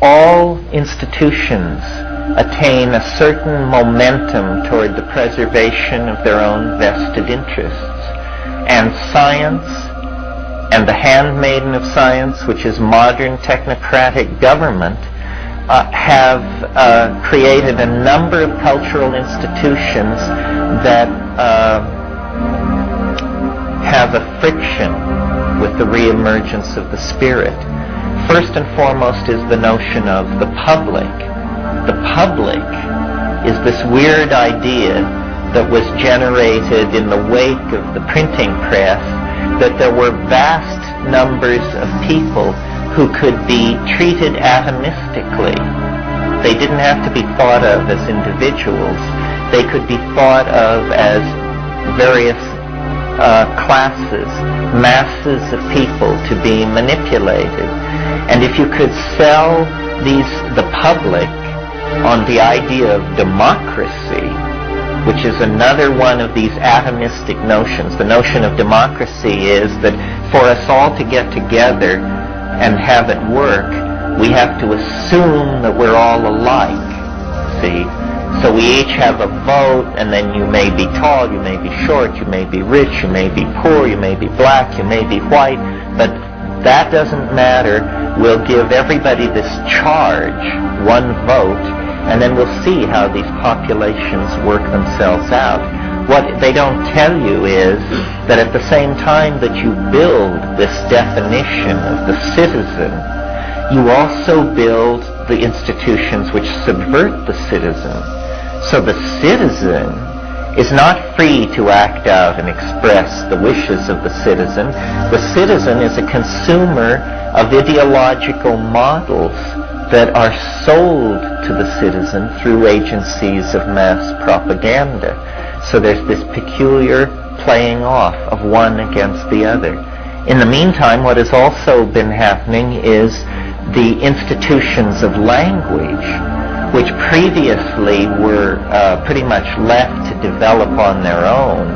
all institutions attain a certain momentum toward the preservation of their own vested interests. And science, and the handmaiden of science, which is modern technocratic government, have created a number of cultural institutions that have a friction with the reemergence of the spirit. First and foremost is the notion of the public. The public is this weird idea that was generated in the wake of the printing press, that there were vast numbers of people who could be treated atomistically. They didn't have to be thought of as individuals. They could be thought of as various classes, masses of people to be manipulated. And if you could sell the public on the idea of democracy, which is another one of these atomistic notions. The notion of democracy is that for us all to get together and have it work, we have to assume that we're all alike, see? So we each have a vote, and then you may be tall, you may be short, you may be rich, you may be poor, you may be black, you may be white, but that doesn't matter. We'll give everybody this charge, one vote, and then we'll see how these populations work themselves out. What they don't tell you is that at the same time that you build this definition of the citizen, you also build the institutions which subvert the citizen. So the citizen is not free to act out and express the wishes of the citizen. The citizen is a consumer of ideological models that are sold to the citizen through agencies of mass propaganda. So there's this peculiar playing off of one against the other. In the meantime, what has also been happening is the institutions of language, which previously were pretty much left to develop on their own,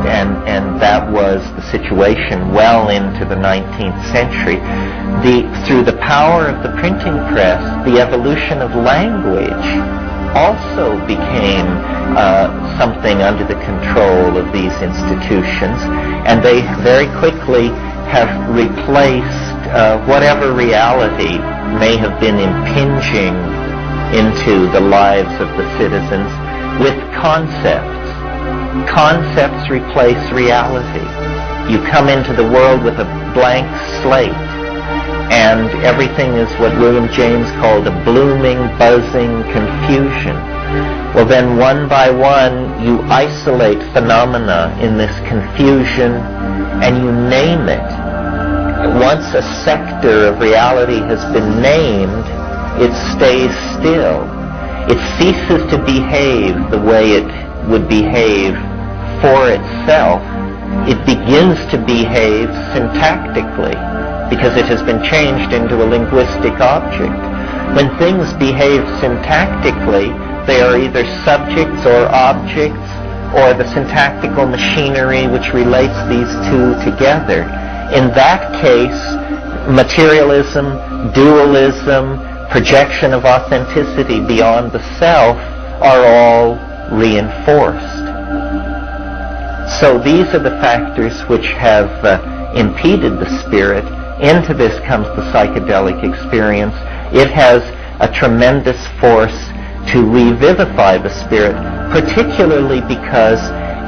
and that was the situation well into the 19th century. Through the power of the printing press, the evolution of language also became something under the control of these institutions, and they very quickly have replaced whatever reality may have been impinging into the lives of the citizens with concepts. Concepts replace reality. You come into the world with a blank slate, and everything is what William James called a blooming, buzzing confusion. Well, then one by one you isolate phenomena in this confusion and you name it. Once a sector of reality has been named, it stays still. It ceases to behave the way it would behave for itself. It begins to behave syntactically because it has been changed into a linguistic object. When things behave syntactically, they are either subjects or objects, or the syntactical machinery which relates these two together. In that case, materialism, dualism, projection of authenticity beyond the self are all reinforced. So these are the factors which have impeded the spirit. Into this comes the psychedelic experience. It has a tremendous force to revivify the spirit, particularly because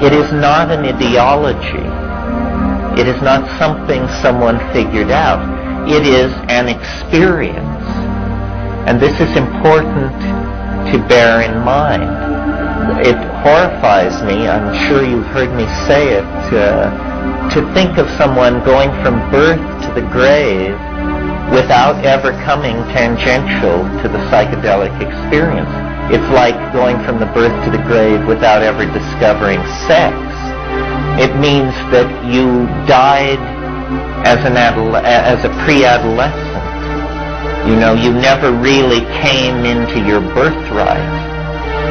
it is not an ideology. It is not something someone figured out. It is an experience. And this is important to bear in mind. It horrifies me, I'm sure you've heard me say it, to think of someone going from birth to the grave without ever coming tangential to the psychedelic experience. It's like going from the birth to the grave without ever discovering sex. It means that you died as a pre-adolescent. You know, you never really came into your birthright.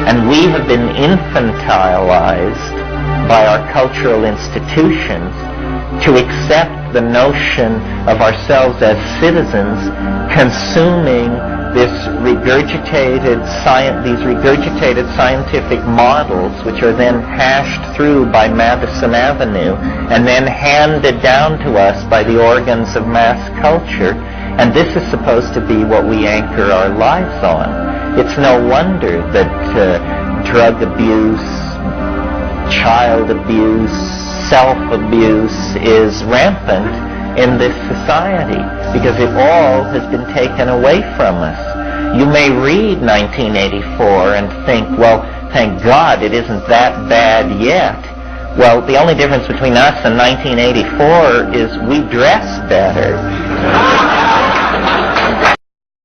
And we have been infantilized by our cultural institutions to accept the notion of ourselves as citizens consuming these regurgitated scientific models, which are then hashed through by Madison Avenue and then handed down to us by the organs of mass culture. And this is supposed to be what we anchor our lives on. It's no wonder that drug abuse, child abuse, self-abuse is rampant in this society, because it all has been taken away from us. You may read 1984 and think, well, thank God it isn't that bad yet. Well, the only difference between us and 1984 is we dress better.